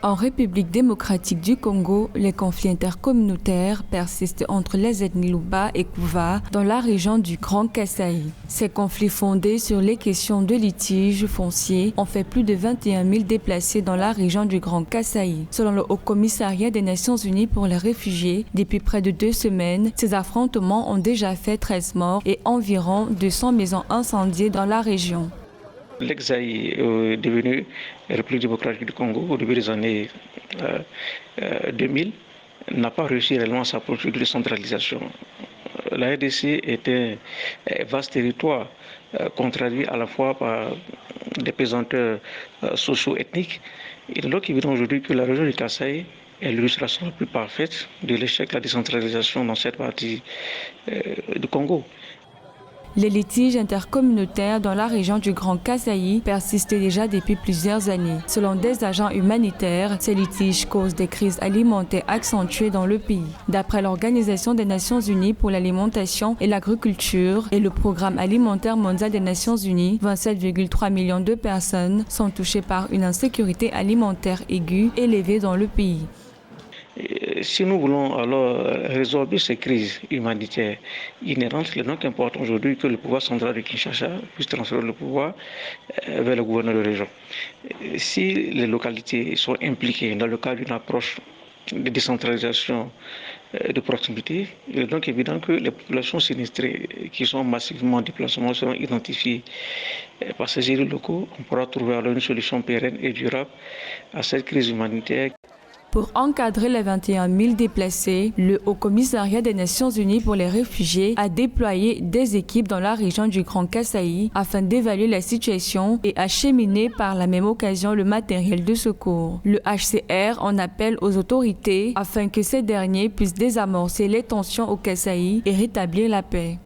En République démocratique du Congo, les conflits intercommunautaires persistent entre les ethnies Luba et Kouva dans la région du Grand Kasaï. Ces conflits fondés sur les questions de litiges fonciers ont fait plus de 21 000 déplacés dans la région du Grand Kasaï. Selon le Haut Commissariat des Nations Unies pour les réfugiés, depuis près de 2 semaines, ces affrontements ont déjà fait 13 morts et environ 200 maisons incendiées dans la région. L'exaï est devenu République démocratique du Congo au début des années 2000, n'a pas réussi réellement sa procédure de centralisation. La RDC était un vaste territoire contrarié à la fois par des pesanteurs socio-ethniques. Il est donc évident aujourd'hui que la région du Kasaï est l'illustration la plus parfaite de l'échec de la décentralisation dans cette partie du Congo. Les litiges intercommunautaires dans la région du Grand Kasaï persistent déjà depuis plusieurs années. Selon des agents humanitaires, ces litiges causent des crises alimentaires accentuées dans le pays. D'après l'Organisation des Nations Unies pour l'alimentation et l'agriculture et le Programme alimentaire mondial des Nations Unies, 27,3 millions de personnes sont touchées par une insécurité alimentaire aiguë élevée dans le pays. Si nous voulons alors résorber ces crises humanitaires inhérentes, il est donc important aujourd'hui que le pouvoir central de Kinshasa puisse transférer le pouvoir vers le gouverneur de région. Si les localités sont impliquées dans le cadre d'une approche de décentralisation de proximité, il est donc évident que les populations sinistrées qui sont massivement déplacées seront identifiées par ces élus locaux. On pourra trouver alors une solution pérenne et durable à cette crise humanitaire. Pour encadrer les 21 000 déplacés, le Haut Commissariat des Nations Unies pour les réfugiés a déployé des équipes dans la région du Grand Kasaï afin d'évaluer la situation et acheminer par la même occasion le matériel de secours. Le HCR en appelle aux autorités afin que ces derniers puissent désamorcer les tensions au Kasaï et rétablir la paix.